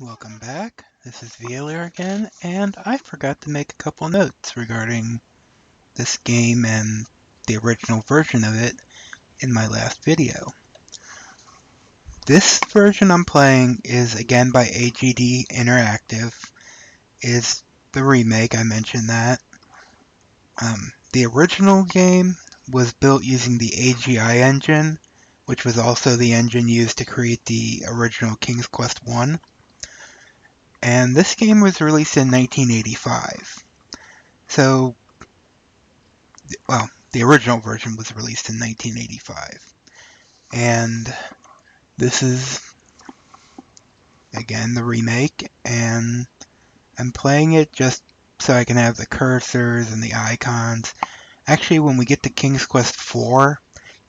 Welcome back. This is Violyre again, and I forgot to make a couple notes regarding this game and the original version of it in my last video. This version I'm playing is again by AGD Interactive, is the remake, I mentioned that. The original game was built using the AGI engine, which was also the engine used to create the original King's Quest I. And this game was released in 1985. So, well, the original version was released in 1985. And this is, again, the remake. And I'm playing it just so I can have the cursors and the icons. Actually, when we get to King's Quest IV,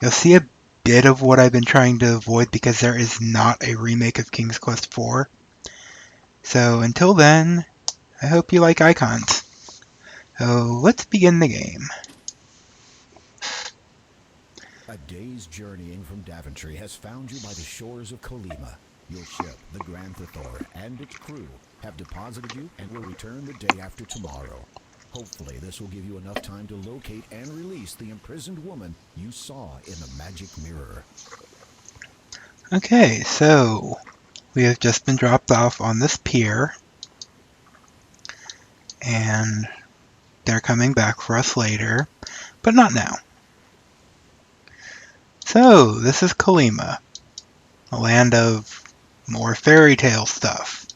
you'll see a bit of what I've been trying to avoid because there is not a remake of King's Quest IV. So until then, I hope you like icons. So let's begin the game. A day's journeying from Daventry has found you by the shores of Kolyma. Your ship, the Grand Thor, and its crew have deposited you and will return the day after tomorrow. Hopefully this will give you enough time to locate and release the imprisoned woman you saw in the magic mirror. Okay, so we have just been dropped off on this pier, and they're coming back for us later, but not now. So, this is Kolyma, a land of more fairy tale stuff.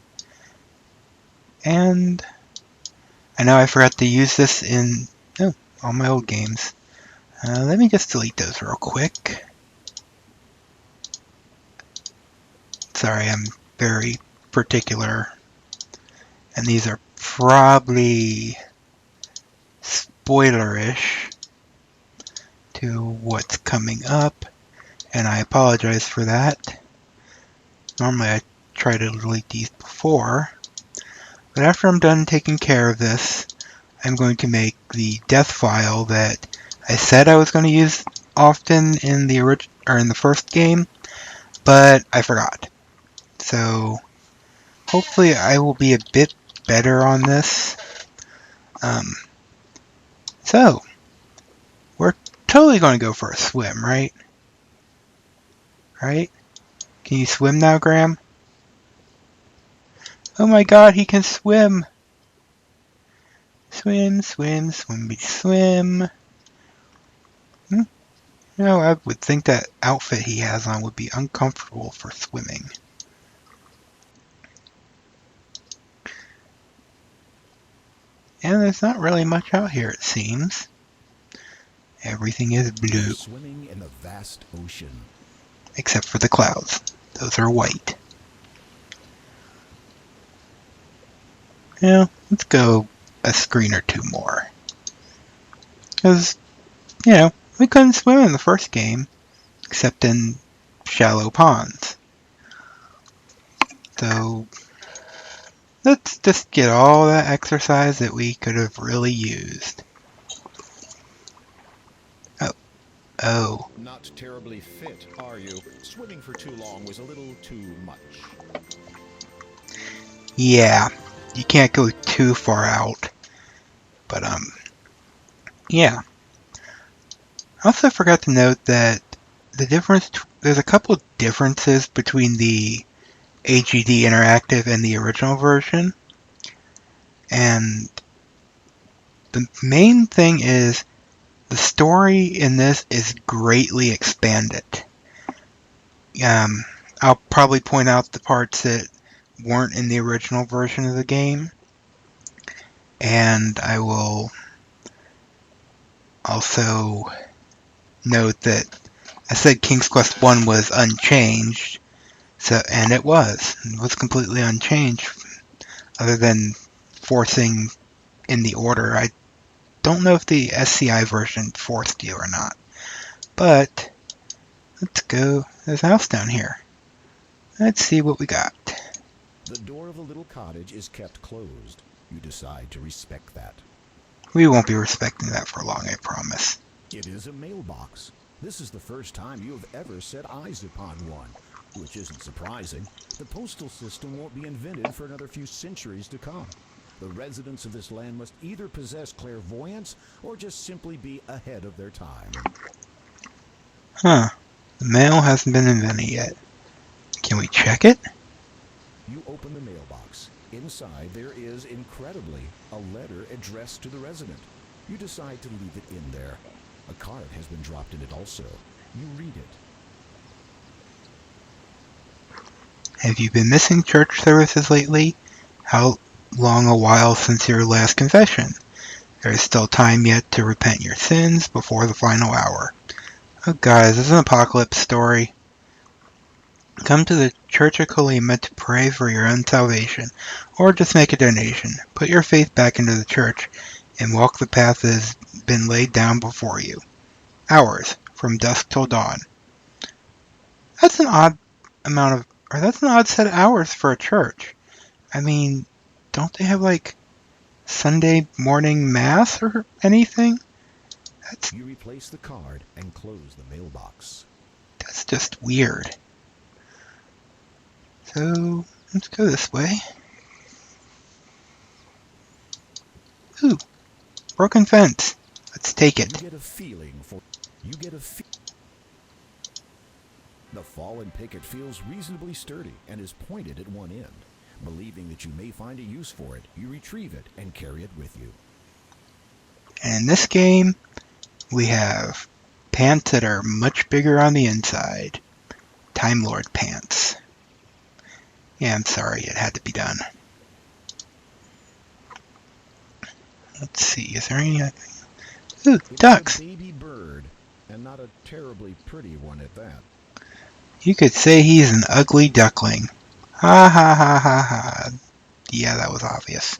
And I know I forgot to use this in all my old games. Let me just delete those real quick. Sorry, I'm very particular. And these are probably spoilerish to what's coming up. And I apologize for that. Normally I try to delete these before. But after I'm done taking care of this, I'm going to make the death file that I said I was going to use often in the in the first game, but I forgot. So hopefully I will be a bit better on this. So we're totally going to go for a swim, right? Right? Can you swim now, Graham? Oh my god, he can swim! Swim, swim, swimmy, swim. No, I would think that outfit he has on would be uncomfortable for swimming. And there's not really much out here, it seems. Everything is blue. Swimming in the vast ocean. Except for the clouds. Those are white. Yeah, let's go a screen or two more. Because, we couldn't swim in the first game, except in shallow ponds. So, let's just get all that exercise that we could have really used. Oh. Not terribly fit, are you? Swimming for too long was a little too much. Yeah, you can't go too far out. But, yeah. I also forgot to note that there's a couple of differences between the AGD Interactive and the original version. And the main thing is the story in this is greatly expanded. I'll probably point out the parts that weren't in the original version of the game. And I will also note that I said King's Quest I was unchanged, and it was. It was completely unchanged, other than forcing in the order. I don't know if the SCI version forced you or not, but let's go. There's a house down here. Let's see what we got. The door of the little cottage is kept closed. You decide to respect that. We won't be respecting that for long, I promise. It is a mailbox. This is the first time you have ever set eyes upon one. Which isn't surprising. The postal system won't be invented for another few centuries to come. The residents of this land must either possess clairvoyance or just simply be ahead of their time. Huh. The mail hasn't been invented yet. Can we check it? You open the mailbox. Inside there is, incredibly, a letter addressed to the resident. You decide to leave it in there. A card has been dropped in it also. You read it. Have you been missing church services lately? How long a while since your last confession? There is still time yet to repent your sins before the final hour. Oh guys, this is an apocalypse story. Come to the Church of Kolyma to pray for your own salvation, or just make a donation. Put your faith back into the church and walk the path that has been laid down before you. Hours, from dusk till dawn. That's an odd that's an odd set of hours for a church. I mean, don't they have like Sunday morning mass or anything? You replace the card and close the mailbox. That's just weird. So, let's go this way. Ooh, broken fence. Let's take it. You get a feeling. The fallen picket feels reasonably sturdy and is pointed at one end. Believing that you may find a use for it, you retrieve it and carry it with you. And in this game, we have pants that are much bigger on the inside. Time Lord pants. Yeah, I'm sorry, it had to be done. Let's see, is there any... Ooh, ducks! It's a baby bird, and not a terribly pretty one at that. You could say he's an ugly duckling. Ha ha ha ha ha. Yeah, that was obvious.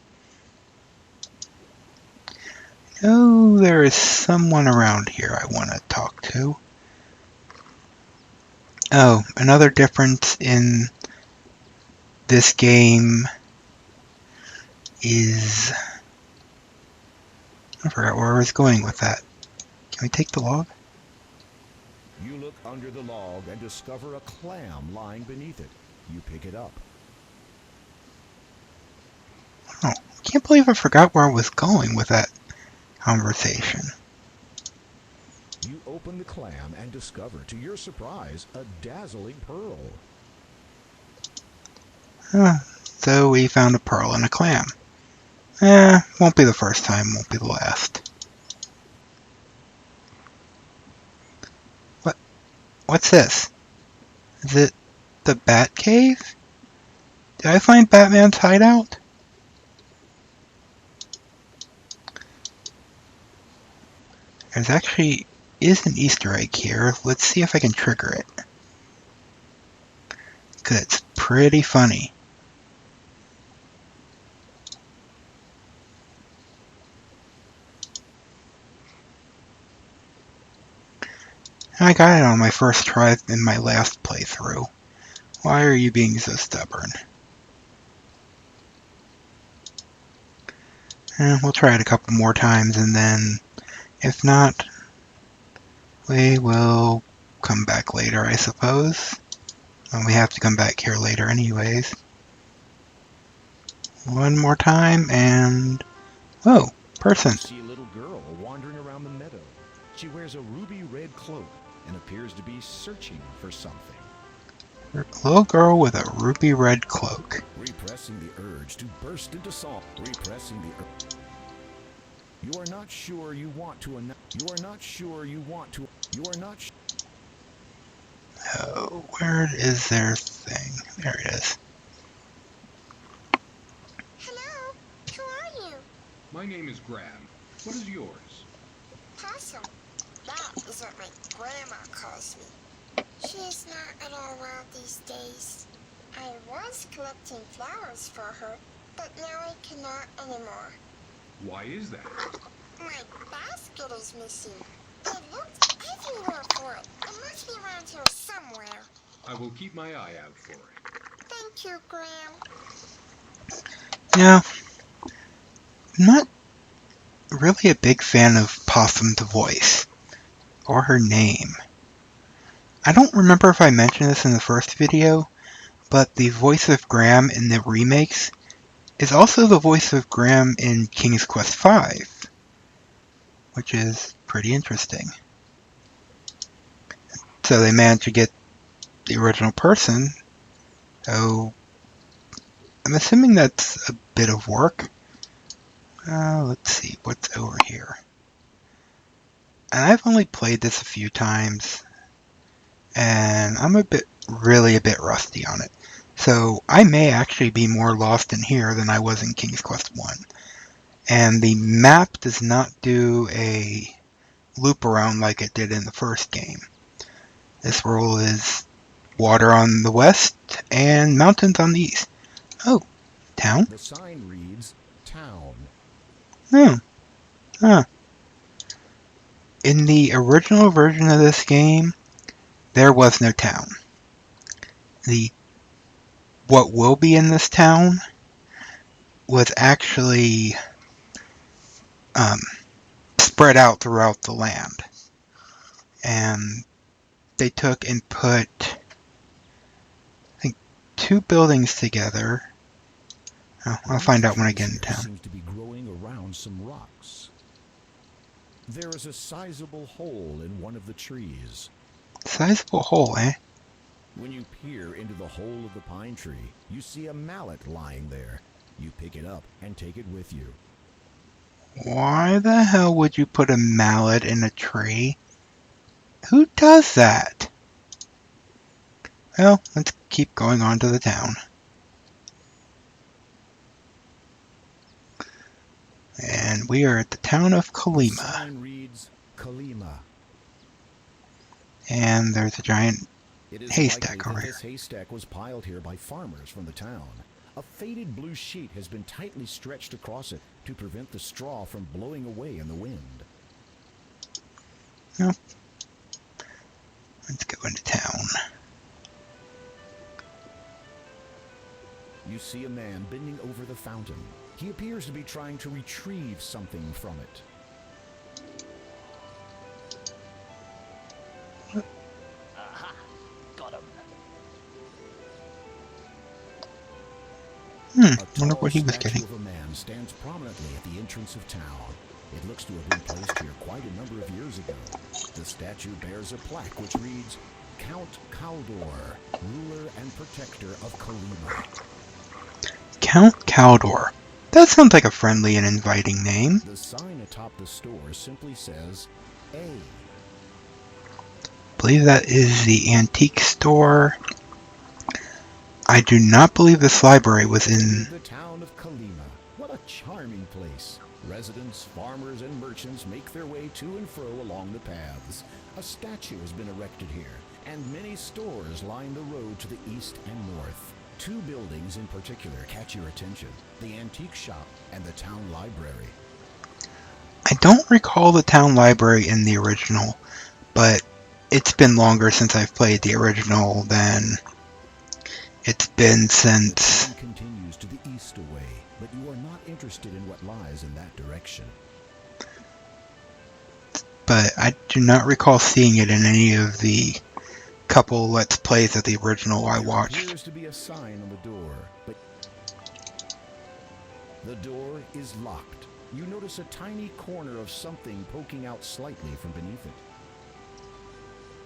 Oh, there is someone around here I want to talk to. Oh, another difference in this game is... I forgot where I was going with that. Can we take the log? You look under the log and discover a clam lying beneath it. You pick it up. Oh, I can't believe I forgot where I was going with that conversation. You open the clam and discover, to your surprise, a dazzling pearl. So we found a pearl in a clam. Won't be the first time, won't be the last. What's this? Is it the Bat Cave? Did I find Batman's hideout? There's actually is an Easter egg here. Let's see if I can trigger it. 'Cause it's pretty funny. I got it on my first try in my last playthrough. Why are you being so stubborn? We'll try it a couple more times, and then, if not, we will come back later, I suppose. And we have to come back here later anyways. One more time, and... Oh, person. You see a little girl wandering around the meadow. She wears a ruby red cloak and appears to be searching for something. Little girl with a ruby red cloak. Repressing the urge to burst into song. Repressing the urge. You are not sure you want to announce. You are not sure you want to. You are not. Oh, where is their thing? There it is. Hello, who are you? My name is Graham. What is yours? Possum. That is what my grandma calls me. She is not at all well these days. I was collecting flowers for her, but now I cannot anymore. Why is that? My basket is missing. I looked everywhere for it. It must be around here somewhere. I will keep my eye out for it. Thank you, Graham. Yeah, I'm not really a big fan of Possum's voice, or her name. I don't remember if I mentioned this in the first video, but the voice of Graham in the remakes is also the voice of Graham in King's Quest V, which is pretty interesting. So they managed to get the original person, so I'm assuming that's a bit of work. Let's see, what's over here? And I've only played this a few times, and I'm really a bit rusty on it. So I may actually be more lost in here than I was in King's Quest 1. And the map does not do a loop around like it did in the first game. This world is water on the west and mountains on the east. Oh, town? The sign reads, Town. Oh, huh. In the original version of this game, there was no town. What will be in this town was actually spread out throughout the land. And they took and put, I think, 2 buildings together. Oh, I'll find out when I get in town. Seems to be growing around some rocks. There is a sizable hole in one of the trees. Sizable hole, eh? When you peer into the hole of the pine tree, you see a mallet lying there. You pick it up and take it with you. Why the hell would you put a mallet in a tree? Who does that? Well, let's keep going on to the town. And we are at the town of The Kolyma. sign reads, Kolyma. And there's a giant It is haystack likely over that here. this haystack was piled here by farmers from the town. A faded blue sheet has been tightly stretched across it to prevent the straw from blowing away in the wind. Well, let's go into town. You see a man bending over the fountain. He appears to be trying to retrieve something from it. Aha! Got him. A Wonder tall what he was statue getting. of a man stands prominently at the entrance of town. It looks to have been placed here quite a number of years ago. The statue bears a plaque which reads, Count Caldor, ruler and protector of Kolyma. Count Caldor. That sounds like a friendly and inviting name. The sign atop the store simply says, A. I believe that is the antique store. I do not believe this library was in... The town of Kolyma. What a charming place. Residents, farmers, and merchants make their way to and fro along the paths. A statue has been erected here, and many stores line the road to the east and north. 2 buildings in particular catch your attention, the antique shop and the town library. I don't recall the town library in the original, but it's been longer since I've played the original than it's been The since... town continues to the east away, but you are not interested in what lies in that direction. But I do not recall seeing it in any of the couple Let's Plays of the original I There watched. appears to be a sign on the door, but the door is locked. You notice a tiny corner of something poking out slightly from beneath it.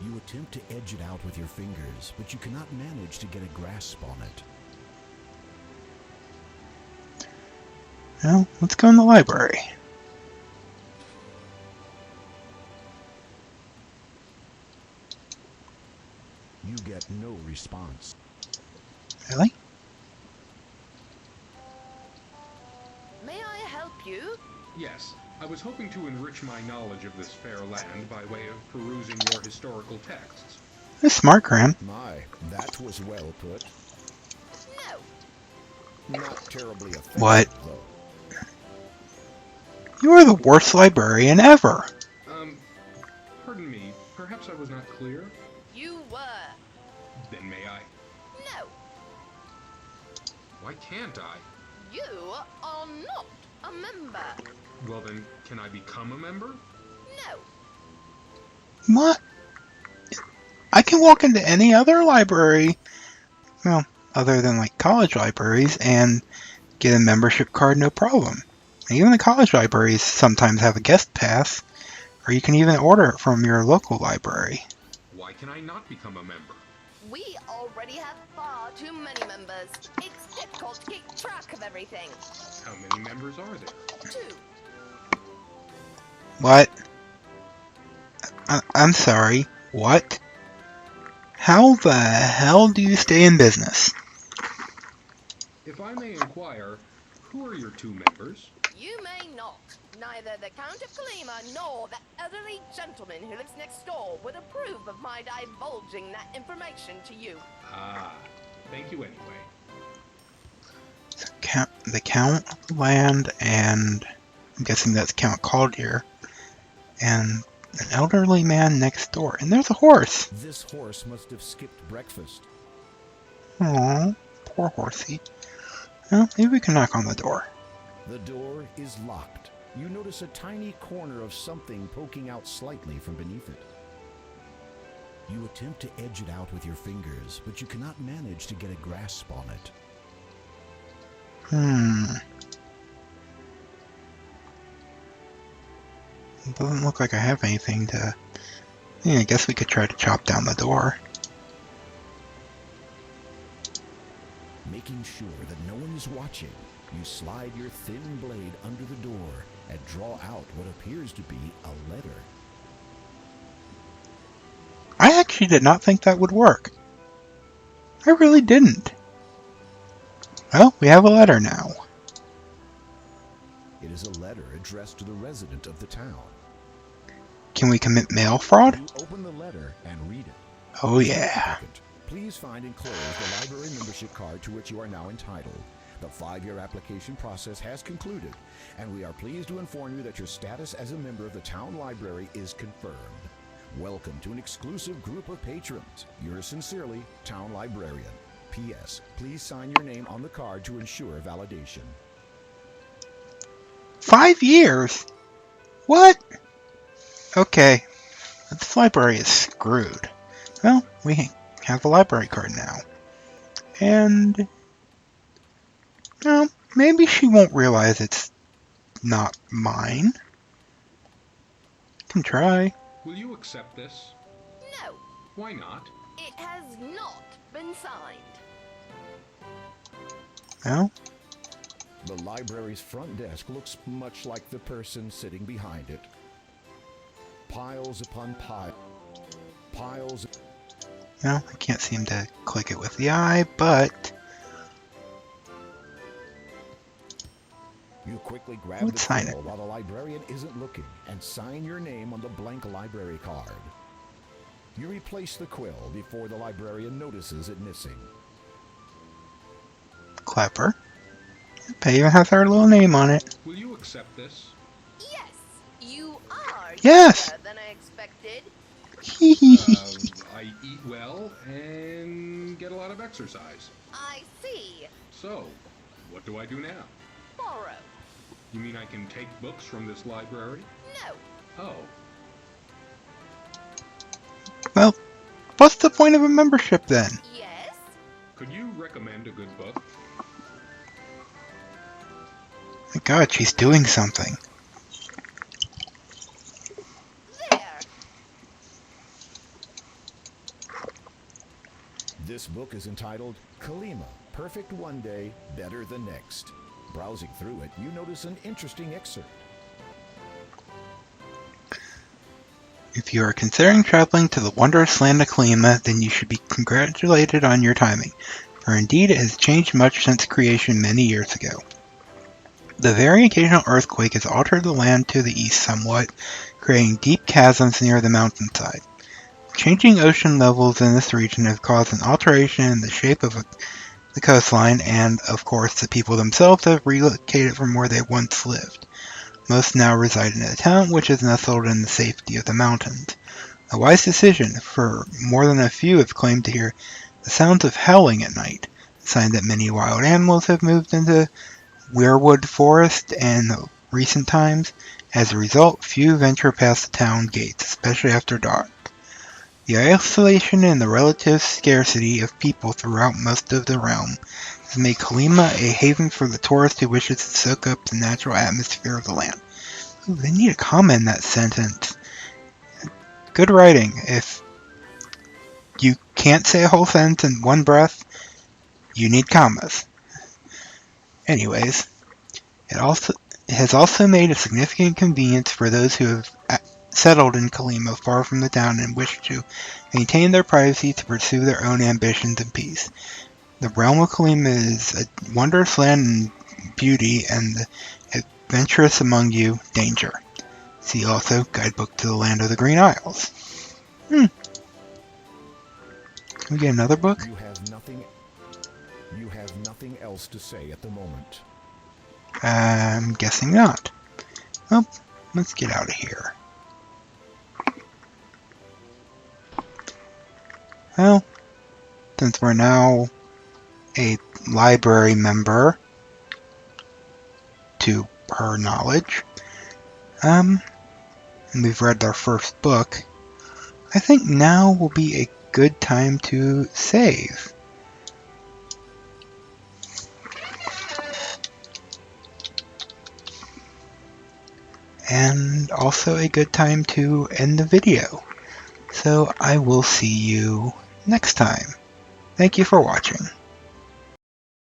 You attempt to edge it out with your fingers, but you cannot manage to get a grasp on it. Well, let's go in the library. You get no response. Really? May I help you? Yes, I was hoping to enrich my knowledge of this fair land by way of perusing your historical texts. That's smart, Graham. My, that was well put. No. Not terribly effective, What? though. You are the worst librarian ever. Pardon me, perhaps I was not clear? You were. Then may I? No. Why can't I? You are not a member. Well then, can I become a member? No. What? I can walk into any other library, well, other than like college libraries, and get a membership card no problem. Even the college libraries sometimes have a guest pass, or you can even order it from your local library. Why can I not become a member? We already have far too many members. It's difficult to keep track of everything. How many members are there? 2. What? I'm sorry, what? How the hell do you stay in business? If I may inquire, who are your 2 members? You may not. Neither the Count of Kolyma nor the elderly gentleman who lives next door would approve of my divulging that information to you. Ah, thank you anyway. The Count of Land, and I'm guessing that's Count Collier, and an elderly man next door. And there's a horse. This horse must have skipped breakfast. Aww, poor horsey. Well, maybe we can knock on the door. The door is locked. You notice a tiny corner of something poking out slightly from beneath it. You attempt to edge it out with your fingers, but you cannot manage to get a grasp on it. It doesn't look like I have anything to... Yeah, I guess we could try to chop down the door. Making sure that no one is watching, you slide your thin blade under the door and draw out what appears to be a letter. I actually did not think that would work. I really didn't. Well, we have a letter now. It is a letter addressed to the resident of the town. Can we commit mail fraud? You open the letter and read it. Oh yeah. Please find enclosed the library membership card to which you are now entitled. The 5-year application process has concluded, and we are pleased to inform you that your status as a member of the town library is confirmed. Welcome to an exclusive group of patrons. Yours sincerely, Town Librarian. P.S. Please sign your name on the card to ensure validation. 5 years? What? Okay. This library is screwed. Well, we have a library card now. And... well, maybe she won't realize it's not mine. Can try. Will you accept this? No, Why not? it has not been signed. Well, The library's front desk looks much like the person sitting behind it. Piles upon piles. no, I can't seem to click it with the eye, but... You quickly grab Let's the sign quill it. while the librarian isn't looking and sign your name on the blank library card. You replace the quill before the librarian notices it missing. Clever. It even has our little name on it. Will you accept this? Yes, you are Yes. younger than I expected. I eat well and get a lot of exercise. I see. So, what do I do now? Borrow. You mean I can take books from this library? No. Oh, Well, what's the point of a membership then? Yes. could you recommend a good book? My God, she's doing something. There. This book is entitled Kolyma, Perfect One Day, Better the Next. Browsing through it, you notice an interesting excerpt. If you are considering traveling to the wondrous land of Kolyma, then you should be congratulated on your timing, for indeed it has changed much since creation many years ago. The very occasional earthquake has altered the land to the east somewhat, creating deep chasms near the mountainside. Changing ocean levels in this region have caused an alteration in the shape of the coastline, and, of course, the people themselves have relocated from where they once lived. Most now reside in a town which is nestled in the safety of the mountains. A wise decision, for more than a few have claimed to hear the sounds of howling at night, a sign that many wild animals have moved into Weirwood Forest in recent times. As a result, few venture past the town gates, especially after dark. The isolation and the relative scarcity of people throughout most of the realm has made Kolyma a haven for the tourist who wishes to soak up the natural atmosphere of the land. Ooh, they need a comma in that sentence. Good writing. If you can't say a whole sentence in one breath, you need commas. Anyways, it has also made a significant convenience for those who have settled in Kolyma far from the town and wish to maintain their privacy to pursue their own ambitions in peace. The realm of Kolyma is a wondrous land in beauty and the adventurous among you, danger. See also Guidebook to the Land of the Green Isles. Can we get another book? You have nothing else to say at the moment. I'm guessing not. Well, let's get out of here. Well, since we're now a library member, to her knowledge, and we've read our first book, I think now will be a good time to save. And also a good time to end the video. So I will see you next time. Thank you for watching.